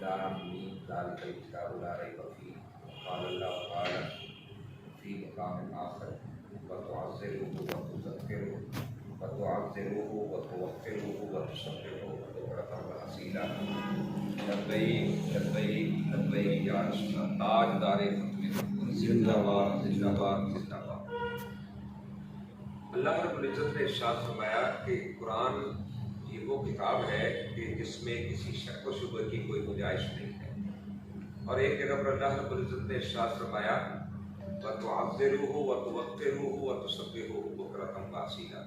لام میم ذالک الکتاب لا ریب فیہ قال اللہ تعالی فی مقام آخر وتعزروه وتذکروه وتعزروه وتوقروه وتسبحوه بکرة وأصیلا لبیک لبیک لبیک یا رسول اللہ تاجدار ختم زندہ باد زندہ باد زندہ باد۔ اللہ رب العزت نے ارشاد فرمایا کہ قرآن یہ وہ کتاب ہے کہ جس میں کسی شک و شبہ کی کوئی گنجائش نہیں ہے، اور ایک جگہ پر اللہ رب العزت نے ارشاد فرمایا وَتُعَذِّرُوهُ وَتُوَقِّرُوهُ وَتُسَبِّحُوهُ بُكْرَةً وَأَصِيلًا،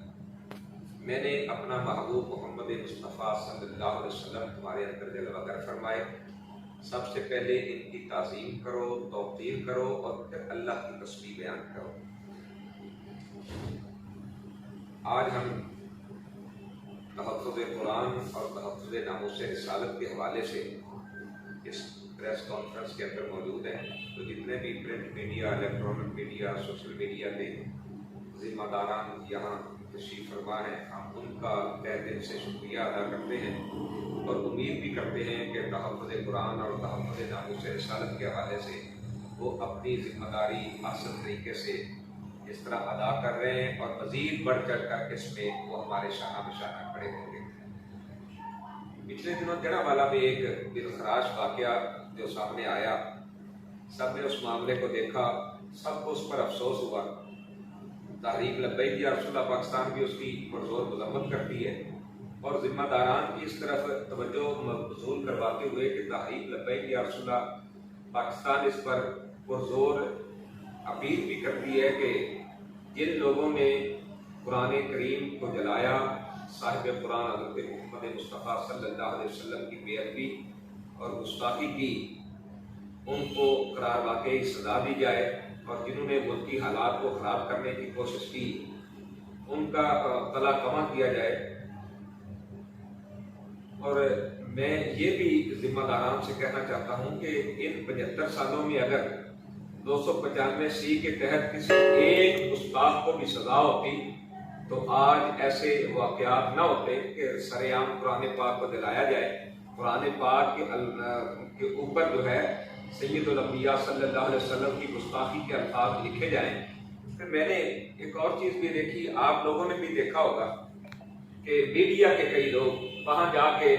میں نے اپنا محبوب محمد مصطفیٰ صلی اللہ علیہ وسلم تمہارے اندر جلوہ گر فرمائے، سب سے پہلے ان کی تعظیم کرو، توقیر کرو، اور پھر اللہ کی تسبیح بیان کرو۔ آج ہم تحفظ قرآن اور تحفظ ناموس رسالت کے حوالے سے اس پریس کانفرنس کے اندر موجود ہیں، تو جتنے بھی print media, electronic media, social media کے ذمہ داران یہاں تشریف فرما ہیں، ہم ان کا تہ دل سے شکریہ ادا کرتے ہیں اور امید بھی کرتے ہیں کہ تحفظ قرآن اور تحفظ ناموس رسالت کے حوالے سے وہ اپنی ذمہ داری احسن طریقے سے اس طرح ادا کر رہے ہیں، اور مزید بڑھ چڑھ کر اس میں وہ ہمارے شانہ بشانہ کھڑے ہوں گے۔ پچھلے دنوں جڑاوالا میں ایک دلخراش واقعہ جو سامنے آیا، سب نے اس معاملے کو دیکھا، سب کو اس پر افسوس ہوا۔ تحریک لبیک یا رسول اللہ پاکستان بھی اس کی پرزور مذمت کرتی ہے، اور ذمہ داران کی اس طرف توجہ مبذول کرواتے ہوئے کہ تحریک لبیک یا رسول اللہ پاکستان اس پر پرزور اپیل بھی کرتی ہے کہ جن لوگوں نے قرآن کریم کو جلایا، صاحب قرآن حضرت محمد مصطفیٰ صلی اللہ علیہ وسلم کی بے ادبی اور گستاخی کی، ان کو قرار واقعی سزا دی جائے، اور جنہوں نے ملکی حالات کو خراب کرنے کی کوشش کی ان کا تلا کما کیا جائے۔ اور میں یہ بھی ذمہ داران سے کہنا چاہتا ہوں کہ ان 75 سالوں میں اگر 295 کے تحت کسی ایک گستاخ کو بھی سزا ہوتی تو آج ایسے واقعات نہ ہوتے کہ سر عام قرآن پاک کو جلایا جائے۔ قرآن پاک کے اوپر جو ہے سید الانبیاء صلی اللہ علیہ وسلم کی گستاخی کے الفاظ لکھے جائیں۔ پھر میں نے ایک اور چیز بھی دیکھی، آپ لوگوں نے بھی دیکھا ہوگا کہ میڈیا کے کئی لوگ وہاں جا کے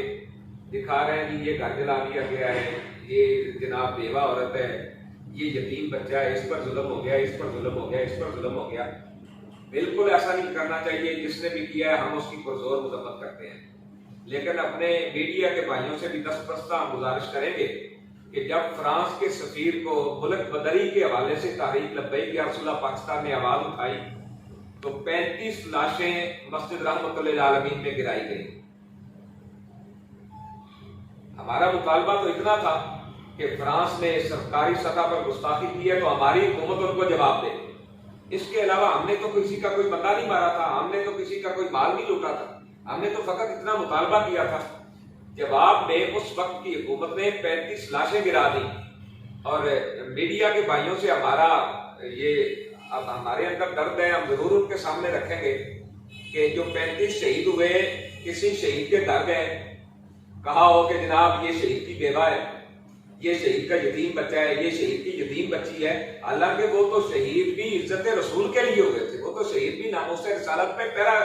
دکھا رہے ہیں کہ یہ گھر جلا دیا گیا ہے، یہ جناب بیوہ عورت ہے، یہ یتیم بچہ ہے، اس پر ظلم ہو گیا، اس پر ظلم ہو گیا، اس پر ظلم ہو گیا۔ بالکل ایسا نہیں کرنا چاہیے، جس نے بھی کیا ہے ہم اس کی پرزور مذمت کرتے ہیں، لیکن اپنے میڈیا کے بھائیوں سے بھی دستبستہ ہم گزارش کریں گے کہ جب فرانس کے سفیر کو ملک بدری کے حوالے سے تحریک لبیک یا رسول اللہ پاکستان نے آواز اٹھائی تو 35 لاشیں مسجد رحمت للعالمین میں گرائی گئی۔ ہمارا مطالبہ تو اتنا تھا کہ فرانس نے سرکاری سطح پر گستاخی کی ہے تو ہماری حکومت ان کو جواب دے۔ اس کے علاوہ ہم نے تو کسی کا کوئی بندہ نہیں مارا تھا، ہم نے تو کسی کا کوئی مال نہیں لوٹا تھا، ہم نے تو فقط اتنا مطالبہ کیا تھا۔ جواب میں اس وقت کی حکومت نے 35 لاشیں گرا دی، اور میڈیا کے بھائیوں سے ہمارا یہ اب ہمارے اندر درد ہے، ہم ضرور ان کے سامنے رکھیں گے کہ جو 35 شہید ہوئے، کسی شہید کے گھر گئے، کہا ہو کہ جناب یہ شہید کی بیوہ ہے، یہ شہید کا یتیم بچہ ہے، یہ شہید کی یتیم بچی ہے، حالانکہ وہ تو شہید بھی عزت رسول کے لیے ہوئے تھے، وہ تو شہید بھی ناموس رسالت پہ پہرا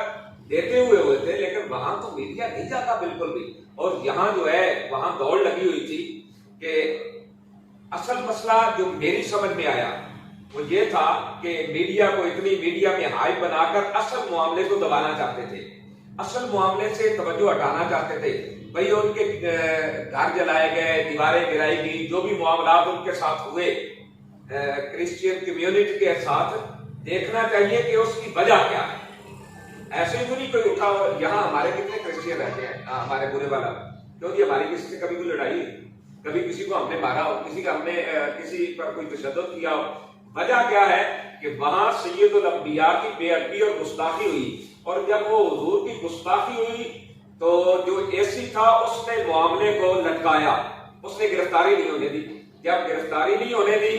دیتے ہوئے تھے، لیکن وہاں تو میڈیا نہیں جاتا بالکل بھی۔ اور یہاں جو ہے وہاں دوڑ لگی ہوئی تھی کہ اصل مسئلہ جو میری سمجھ میں آیا وہ یہ تھا کہ میڈیا کو اتنی میڈیا میں ہائپ بنا کر اصل معاملے کو دبانا چاہتے تھے، اصل معاملے سے توجہ ہٹانا چاہتے تھے۔ بھئی ان کے گھر جلائے گئے، دیواریں گرائی گئی، جو بھی معاملات ان کے ساتھ ہوئے کرسچین کمیونٹی کے ساتھ، دیکھنا چاہیے کہ اس کی وجہ کیا ہے۔ ایسے ہی نہیں کوئی اٹھا، یہاں ہمارے کتنے کرسچین رہتے ہیں ہمارے برے والا، کیوں جی ہماری کسی سے کبھی کوئی لڑائی، کبھی کسی کو ہم نے مارا ہو، کسی کا ہم نے کسی پر کوئی تشدد کیا ہو؟ وجہ کیا ہے کہ وہاں سید الانبیاء کی بے ادبی اور گستاخی ہوئی، اور جب وہ حضور کی گستاخی ہوئی تو جو اے سی تھا اس نے معاملے کو لٹکایا، اس نے گرفتاری نہیں ہونے دی۔ جب گرفتاری نہیں ہونے دی،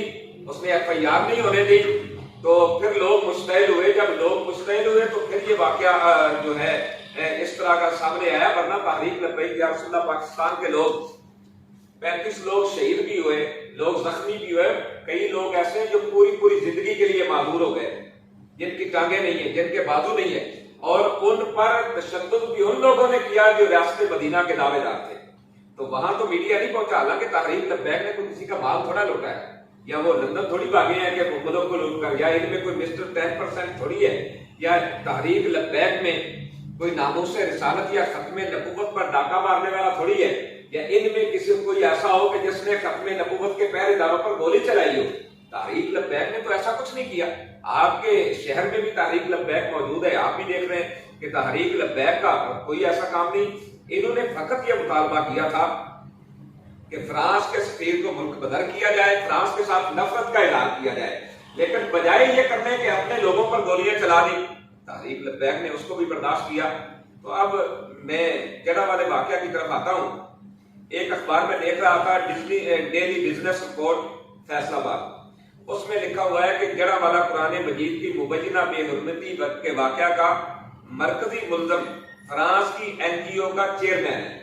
اس نے ایف آئی آر نہیں ہونے دی، تو پھر لوگ مشتعل ہوئے۔ جب لوگ مشتعل ہوئے تو پھر یہ واقعہ جو ہے اس طرح کا سامنے آیا، ورنہ تحریک لبیک یا رسول اللہ پاکستان کے لوگ 35 لوگ شہید بھی ہوئے، لوگ زخمی بھی ہوئے، کئی لوگ ایسے ہیں جو پوری زندگی کے لیے معذور ہو گئے، جن کی ٹانگیں نہیں ہیں، جن کے بازو نہیں ہیں، اور ان پر تشدد بھی ان لوگوں نے کیا جو ریاست مدینہ کے دعوے دار تھے۔ تو وہاں تو میڈیا نہیں پہنچا، حالانکہ تحریک لبیک نے کوئی کسی کا مال تھوڑا لوٹا ہے، یا وہ لندن تھوڑی بھاگے ہیں کہ ملک کو لوٹ کر، یا ان میں کوئی مسٹر 10% تھوڑی ہے، یا تحریک لبیک میں کوئی ناموس رسالت یا ختم نبوت پر ڈاکہ مارنے والا تھوڑی ہے، یا ان میں کسی کوئی ایسا ہو کہ جس نے ختم نبوت کے پہرے داروں پر گولی چلائی ہو۔ تحریک لبیک نے تو ایسا کچھ نہیں کیا۔ آپ کے شہر میں بھی تحریک لبیک موجود ہے، آپ بھی دیکھ رہے ہیں کہ تحریک لبیک کا کوئی ایسا کام نہیں۔ انہوں نے فقط یہ مطالبہ کیا تھا کہ فرانس کے سفیر کو ملک بدر کیا جائے، فرانس کے ساتھ نفرت کا اعلان کیا جائے، لیکن بجائے یہ کرنے کہ اپنے لوگوں پر گولیاں چلا دی، تحریک لبیک نے اس کو بھی برداشت کیا۔ تو اب میں جڑا والے واقعہ کی طرف آتا ہوں۔ ایک اخبار میں دیکھ رہا تھا، ڈیلی بزنس رپورٹ فیصلہ آباد، اس میں لکھا ہوا ہے کہ جڑا والا قرآن مجید کی مبینہ بے حرمتی کے واقعہ کا مرکزی ملزم فرانس کی NGO کا چیئرمین ہے۔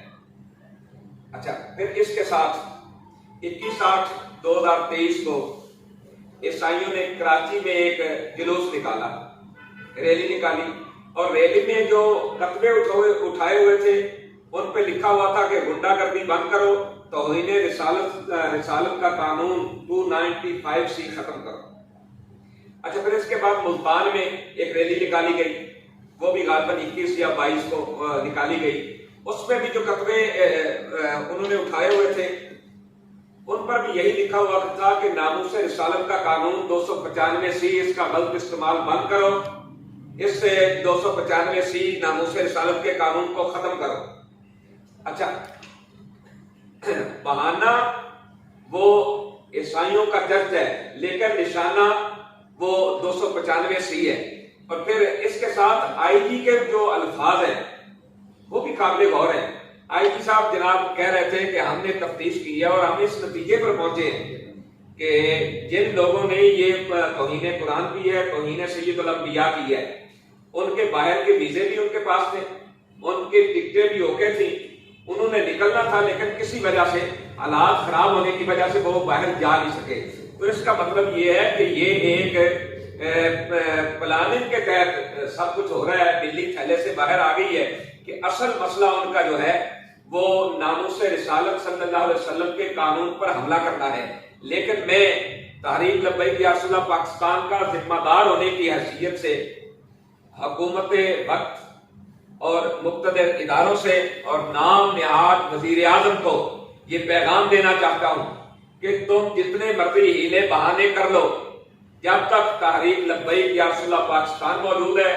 اچھا، پھر اس کے ساتھ 21/8/2023 کو عیسائیوں نے کراچی میں ایک جلوس نکالا، ریلی نکالی، اور ریلی میں جو کتبے اٹھائے ہوئے تھے ان پہ لکھا ہوا تھا کہ غنڈہ گردی بند کرو، توہین رسالت کا قانون 295C ختم کرو۔ اچھا، پھر اس کے بعد ملتان میں ایک ریلی نکالی گئی، وہ بھی غالباً 21 یا 22 کو نکالی گئی۔ اس میں بھی جو کتبے انہوں نے اٹھائے ہوئے تھے ان پر بھی یہی لکھا ہوا تھا کہ ناموس رسالت کا قانون 295C، اس کا غلط استعمال بند کرو، اس سے 295C ناموس رسالت کے قانون کو ختم کرو۔ اچھا، بہانہ وہ عیسائیوں کا چرچ ہے، لیکن نشانہ وہ 295C ہے۔ اور پھر اس کے ساتھ IG کے جو الفاظ ہیں وہ بھی قابل غور ہیں۔ IG صاحب جناب کہہ رہے تھے کہ ہم نے تفتیش کی ہے اور ہم اس نتیجے پر پہنچے ہیں کہ جن لوگوں نے یہ توہین قرآن کی ہے، توہین سید الانبیاء کی ہے، ان کے باہر کے ویزے بھی ان کے پاس تھے، ان کی ٹکٹیں بھی اوکے تھیں، انہوں نے نکلنا تھا، لیکن کسی وجہ سے حالات خراب ہونے کی وجہ سے وہ باہر جا نہیں سکے۔ تو اس کا مطلب یہ ہے کہ یہ ایک پلاننگ کے تحت سب کچھ ہو رہا ہے، دلی تھیلے سے باہر آ گئی ہے کہ اصل مسئلہ ان کا جو ہے وہ ناموس رسالت صلی اللہ علیہ وسلم کے قانون پر حملہ کرنا ہے۔ لیکن میں تحریک لبیک یا رسول اللہ پاکستان کا ذمہ دار ہونے کی حیثیت سے حکومت وقت اور مقتدر اداروں سے اور نام نہاد وزیر اعظم کو یہ پیغام دینا چاہتا ہوں کہ تم جتنے مرضی ہیلے بہانے کر لو، جب تک تحریک لبیک یا رسول اللہ پاکستان موجود ہے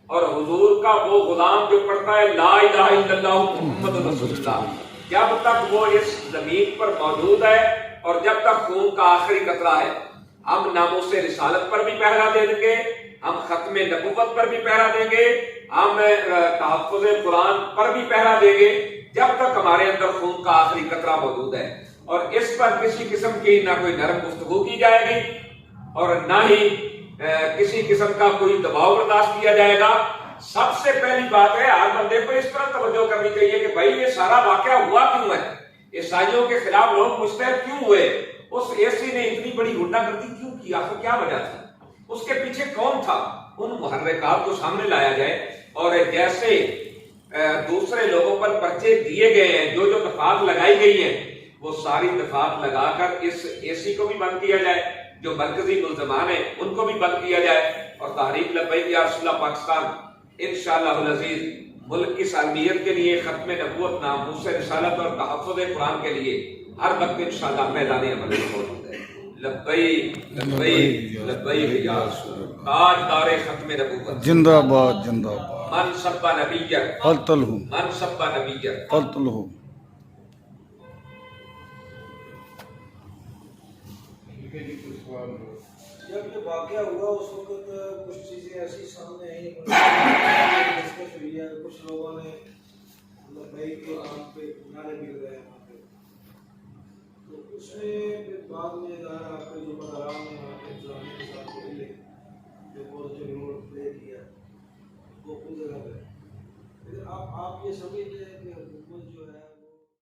اور حضور کا وہ غلام جو پڑھتا ہے لا الہ الا اللہ محمد رسول اللہ، جب تک وہ اس زمین پر موجود ہے اور جب تک خون کا آخری قطرہ ہے، ہم ناموس رسالت پر بھی پہرا دیں گے، ہم ختم نبوت پر بھی پہرا دیں گے، ہم تحفظ قرآن پر بھی پہرا دیں گے، جب تک ہمارے اندر خون کا آخری قطرہ موجود ہے۔ اور اس پر کسی قسم کی نہ کوئی نرم گفتگو کی جائے گی اور نہ ہی کسی قسم کا کوئی دباؤ برداشت کیا جائے گا۔ سب سے پہلی بات ہے ہر بندے کو اس پر توجہ کرنی چاہیے کہ بھائی یہ سارا واقعہ ہوا کیوں ہے، عیسائیوں کے خلاف لوگ مستعد کیوں ہوئے، اس ایسی نے اتنی بڑی غنڈہ گردی کیوں کی، آخر کیا وجہ تھی، اس کے پیچھے کون تھا، ان محرکات کو سامنے لایا جائے۔ اور جیسے دوسرے لوگوں پر پرچے دیے گئے ہیں، جو دفعات لگائی گئی ہیں، وہ ساری دفعات لگا کر اس AC کو بھی بند کیا جائے، جو مرکزی ملزمان ہیں ان کو بھی بند کیا جائے، اور تحریک لبیک یا رسول اللہ پاکستان انشاءاللہ العزیز ملک کی سالمیت کے لیے، ختم نبوت، ناموس رسالت اور تحفظ قرآن کے لیے ہر وقت انشاءاللہ میدان عمل میں موجود ہے۔ لبیک لبیک لبیک یا رسول اللہ، تاجدار ختم نبوت زندہ باد زندہ باد، من سب نبی قتل ہوں من سب نبی۔ قتل ہوں۔ جب یہ واقعہ ہوا اس وقت کچھ چیزیں ایسی سامنے آئیں، ڈسکس ہوئی ہے، کچھ لوگوں نے لبیک کے نام پہ نعرے بھی لگائے وہاں پہ، تو اس میں پھر بعد میں ظاہر آپ کے جو برآرام نے وہاں پہ انتظامیہ کے ساتھ ملے جو پازیٹیو رول پلے کیا وہ کچھ جگہ پہ، لیکن آپ یہ سمجھتے ہیں کہ